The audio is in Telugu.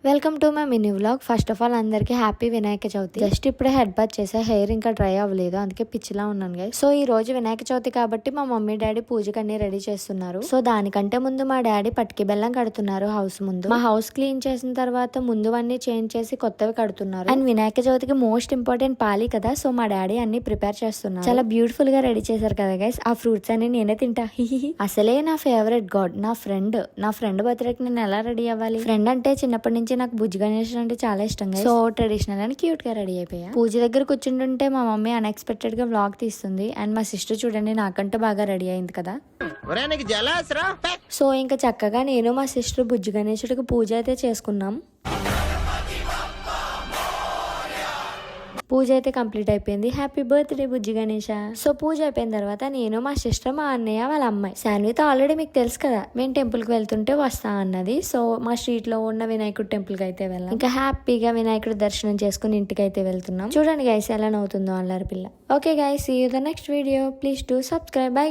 Welcome to my mini vlog. First of all అందరికి హ్యాపీ వినాయక చవితి. జస్ట్ ఇప్పుడే హెడ్ బాత్ చేసా, హెయిర్ ఇంకా డ్రై అవ్వలేదు, అందుకే పిచ్చిలా ఉన్నాను గైస్. సో ఈ రోజు వినాయక చవితి కాబట్టి మా మమ్మీ డాడీ పూజకి అన్ని రెడీ చేస్తున్నారు. సో దానికంటే ముందు మా డాడీ పట్టికి బెల్లం కడుతున్నారు హౌస్ ముందు. మా హౌస్ క్లీన్ చేసిన తర్వాత ముందు అన్ని చేంజ్ చేసి కొత్తవి కడుతున్నారు. అండ్ వినాయక చవితికి మోస్ట్ ఇంపార్టెంట్ పాలి కదా, సో మా డాడీ అన్ని ప్రిపేర్ చేస్తున్నారు. చాలా బ్యూటిఫుల్ గా రెడీ చేశారు కదా గైస్. ఆ ఫ్రూట్స్ అన్ని నేనే తింటా. అసలే నా ఫేవరెట్ గాడ్ నా ఫ్రెండ్ బర్త్డేకి నేను ఎలా రెడీ అవ్వాలి? ఫ్రెండ్ అంటే చిన్నప్పటి నుంచి నాకు బుజ్జి గణేష్ అంటే చాలా ఇష్టం. సో ట్రెడిషనల్ అని క్యూట్ గా రెడీ అయిపోయా. పూజ దగ్గర కూర్చుంటుంటే మా మమ్మీ అన్ఎక్స్పెక్టెడ్ గా వ్లాగ్ తీస్తుంది. అండ్ మా సిస్టర్ చూడండి నాకంటే బాగా రెడీ అయింది కదా. సో ఇంకా చక్కగా నేను మా సిస్టర్ బుజ్జి గణేశుడికి పూజ అయితే చేసుకున్నాం. పూజ అయితే కంప్లీట్ అయిపోయింది. హ్యాపీ బర్త్డే బుజ్జి గణేష. సో పూజ అయిపోయిన తర్వాత నేను, మా సిస్టర్, మా అన్నయ్య, వాళ్ళ అమ్మాయి శాన్విత ఆల్రెడీ మీకు తెలుసు కదా, మేము టెంపుల్ కి వెళ్తుంటే వస్తా అన్నది. సో మా స్ట్రీట్ లో ఉన్న వినాయకుడు టెంపుల్ కి అయితే వెళ్ళాం. ఇంకా హ్యాపీగా వినాయకుడు దర్శనం చేసుకుని ఇంటికి అయితే వెళ్తున్నాం. చూడండి గైస్ ఎలా నవ్వుతుందో అల్లరి పిల్ల. Okay guys, see you the next video. Please do subscribe. By.